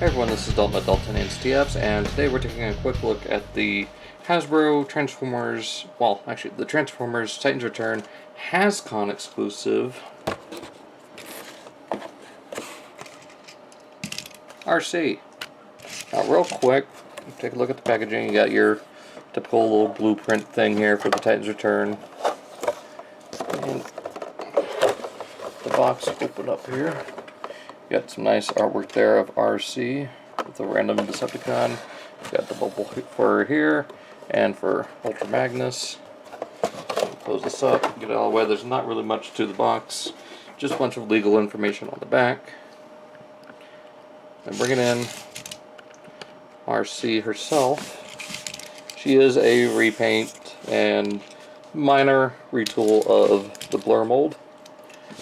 Hey everyone, this is Dalton at Dalton and TFs, and today we're taking a quick look at the Hasbro Transformers, well, actually, the Transformers Titans Return Hascon exclusive Arcee. Now, real quick, take a look at the packaging. You got your typical little blueprint thing here for the Titans Return. And the box open up here. You got some nice artwork there of Arcee with a random Decepticon. You got the bubble for here and for Ultra Magnus. Close this up, get it all away. There's not really much to the box, just a bunch of legal information on the back. And bringing in Arcee herself. She is a repaint and minor retool of the Blur mold,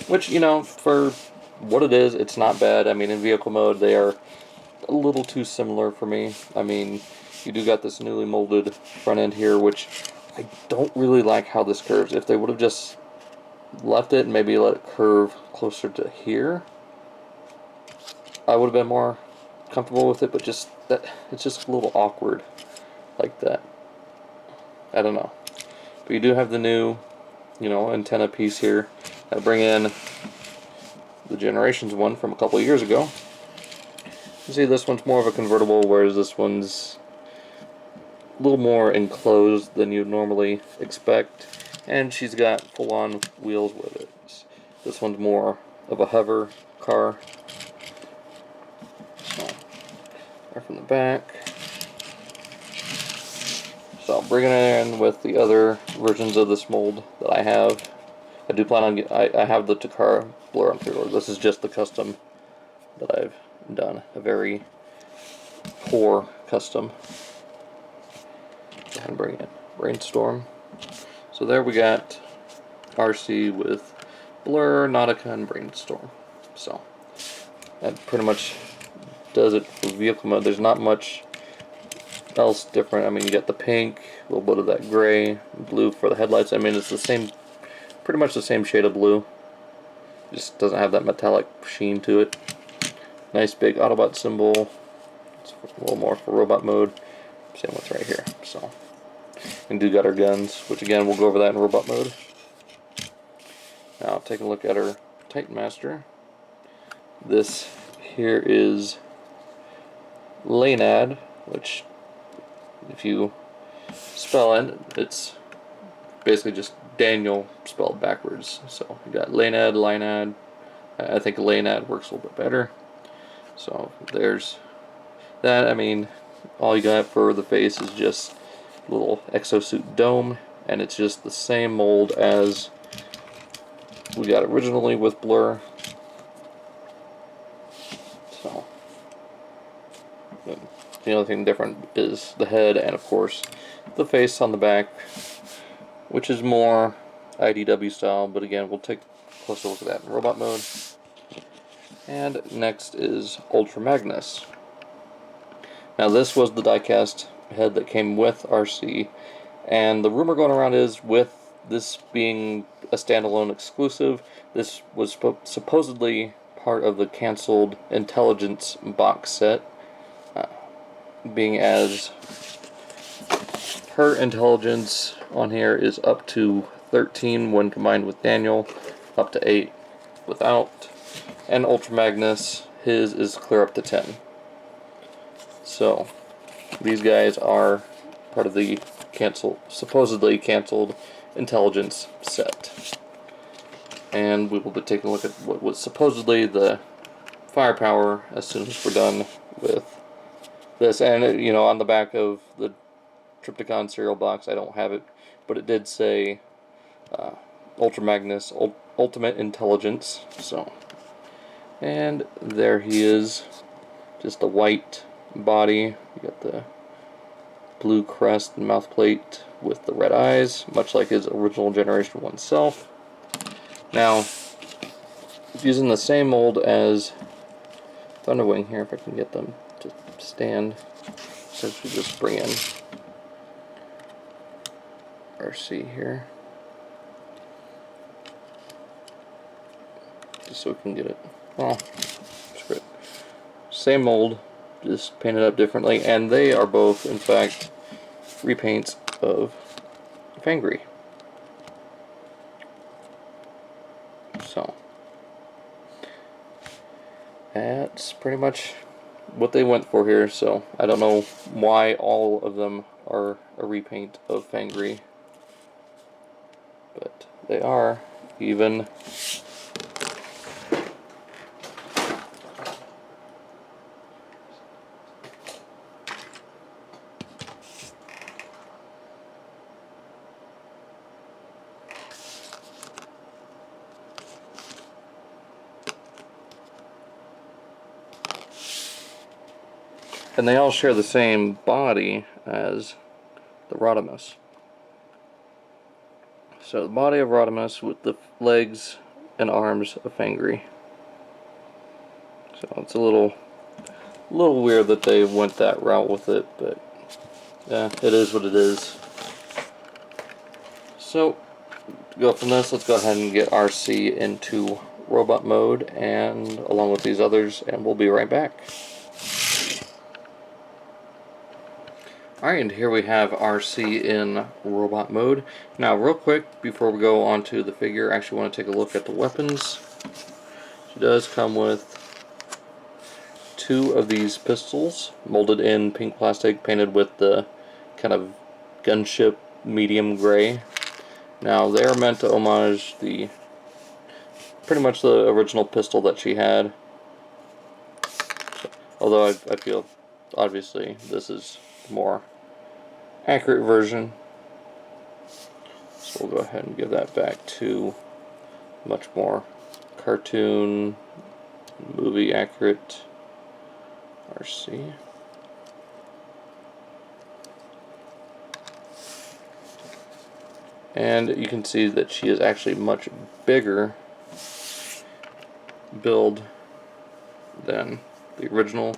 which, you know, for what it is, it's not bad. I mean, in vehicle mode, they are a little too similar for me. I mean, you do got this newly molded front end here, which I don't really like how this curves. If they would have just left it and maybe let it curve closer to here, I would have been more comfortable with it, but just that, it's just a little awkward like that. I don't know. But you do have the new, you know, antenna piece here. I bring in the Generations one from a couple of years ago. You see, this one's more of a convertible, whereas this one's a little more enclosed than you'd normally expect, and she's got full-on wheels with it. This one's more of a hover car. So, right from the back. So I'm bringing it in with the other versions of this mold that I have. I do plan on I have the Takara Blur on pre-order. This is just the custom that I've done. A very poor custom. Go ahead and bring in Brainstorm. So there we got Arcee with Blur, Nautica, and Brainstorm. So that pretty much does it for vehicle mode. There's not much else different. I mean, you got the pink, a little bit of that gray, blue for the headlights. I mean, it's the same, pretty much the same shade of blue. Just doesn't have that metallic sheen to it. Nice big Autobot symbol. It's a little more for robot mode. Same one's right here. So, and do got our guns, which again we'll go over that in robot mode. Now, taking a look at our Titan Master. This here is Leinad, which, if you spell it, it's basically just Daniel spelled backwards. So you got Leinad. I think Leinad works a little bit better. So there's that. I mean, all you got for the face is just a little exosuit dome, and it's just the same mold as we got originally with Blur. So the only thing different is the head and, of course, the face on the back, which is more IDW style, but again, we'll take a closer look at that in robot mode. And next is Ultra Magnus. Now, this was the diecast head that came with Arcee, and the rumor going around is, with this being a standalone exclusive, this was supposedly part of the canceled Intelligence box set, being as her intelligence on here is up to 13 when combined with Daniel, up to 8 without, and Ultra Magnus, his is clear up to 10. So these guys are part of the supposedly canceled Intelligence set, and we will be taking a look at what was supposedly the firepower as soon as we're done with this. And you know, on the back of the Triptychon cereal box, I don't have it, but it did say Ultra Magnus Ultimate Intelligence. So, and there he is, just a white body. You got the blue crest and mouth plate with the red eyes, much like his original Generation 1 self. Now, using the same mold as Thunderwing here, if I can get them to stand, since we just bring in Arcee here, just so we can get it. Oh, screw it. Same mold, just painted up differently, and they are both, in fact, repaints of Fangry. So that's pretty much what they went for here. So I don't know why all of them are a repaint of Fangry, but they are. Even and they all share the same body as the Rodimus. So the body of Rodimus with the legs and arms of Fangry. So it's a little weird that they went that route with it, but yeah, it is what it is. So to go from this, let's go ahead and get Arcee into robot mode, and along with these others, and we'll be right back. Alright, and here we have Arcee in robot mode. Now, real quick, before we go on to the figure, I actually want to take a look at the weapons. She does come with 2 of these pistols, molded in pink plastic, painted with the kind of gunship medium gray. Now, they are meant to homage pretty much the original pistol that she had. Although I feel, obviously, this is more accurate version. So we'll go ahead and give that back to much more cartoon, movie accurate Arcee. And you can see that she is actually much bigger build than the original.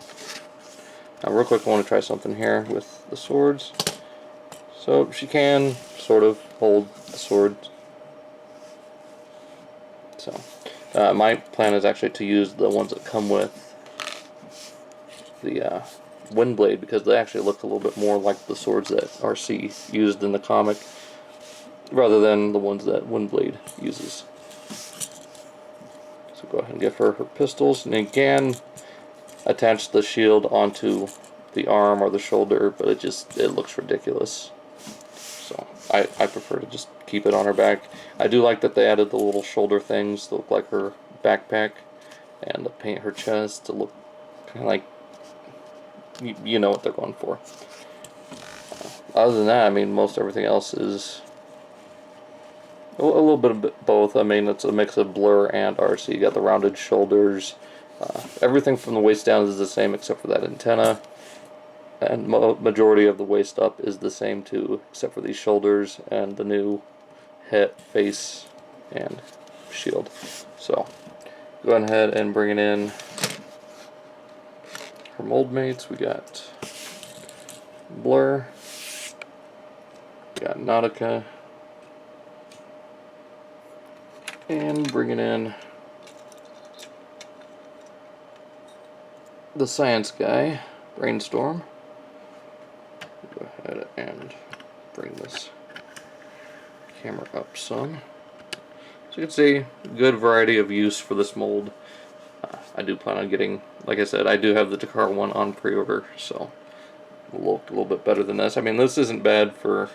Now real quick, I want to try something here with the swords. So she can sort of hold the sword. So my plan is actually to use the ones that come with the Windblade, because they actually look a little bit more like the swords that Arcee used in the comic, rather than the ones that Windblade uses. So go ahead and give her pistols, and again, attach the shield onto the arm or the shoulder, but it looks ridiculous. So I prefer to just keep it on her back. I do like that they added the little shoulder things that look like her backpack, and to paint her chest to look kind of like, you know what they're going for. Other than that, I mean, most everything else is a little bit of both. I mean, it's a mix of Blur and Arcee. You got the rounded shoulders. Everything from the waist down is the same except for that antenna. And majority of the waist up is the same too, except for these shoulders and the new head, face, and shield. So, go ahead and bring it in. Her mold mates, we got Blur, we got Nautica, and bringing in the science guy, Brainstorm. Go ahead and bring this camera up some. So you can see, good variety of use for this mold. I do plan on getting, like I said, I do have the Dakar one on pre-order, so it will look a little bit better than this. I mean, this isn't bad for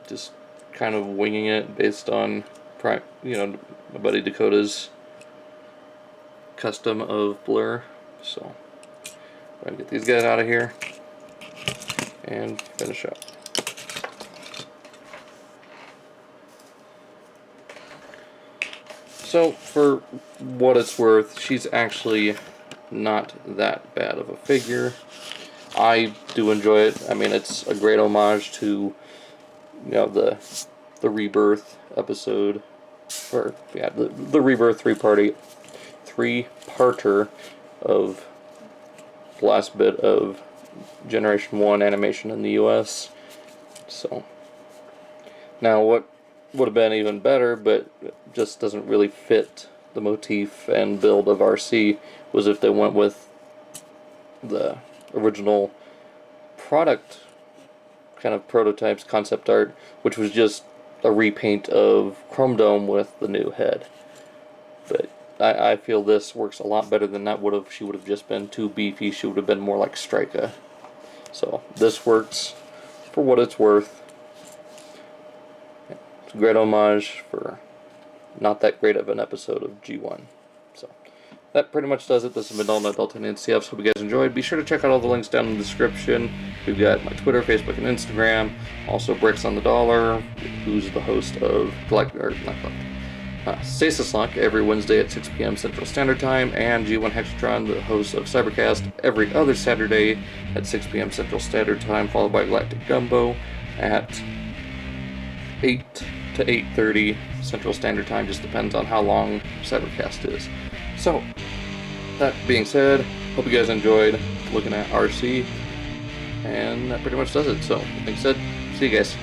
just kind of winging it based on, you know, my buddy Dakota's custom of Blur. So, I'm going to get these guys out of here and finish up. So, for what it's worth, she's actually not that bad of a figure. I do enjoy it. I mean, it's a great homage to, you know, the Rebirth episode, or yeah, the Rebirth three-parter of the last bit of Generation 1 animation in the US. So, now what would have been even better, but just doesn't really fit the motif and build of Arcee, was if they went with the original product kind of prototypes, concept art, which was just a repaint of Chrome Dome with the new head. But I feel this works a lot better than that would have. She would have just been too beefy. She would have been more like Strika. So this works for what it's worth. It's a great homage for not that great of an episode of G1. So that pretty much does it. This has been Dalton at Dalton NCFs. Hope you guys enjoyed. Be sure to check out all the links down in the description. We've got my Twitter, Facebook, and Instagram. Also, Bricks on the Dollar, who's the host of Stasis Lock every Wednesday at 6 p.m. Central Standard Time, and G1 Hexatron, the host of Cybercast, every other Saturday at 6 p.m. Central Standard Time, followed by Galactic Gumbo at 8 to 8:30 Central Standard Time. Just depends on how long Cybercast is. So, that being said, hope you guys enjoyed looking at Arcee, and that pretty much does it. So, like I said, see you guys.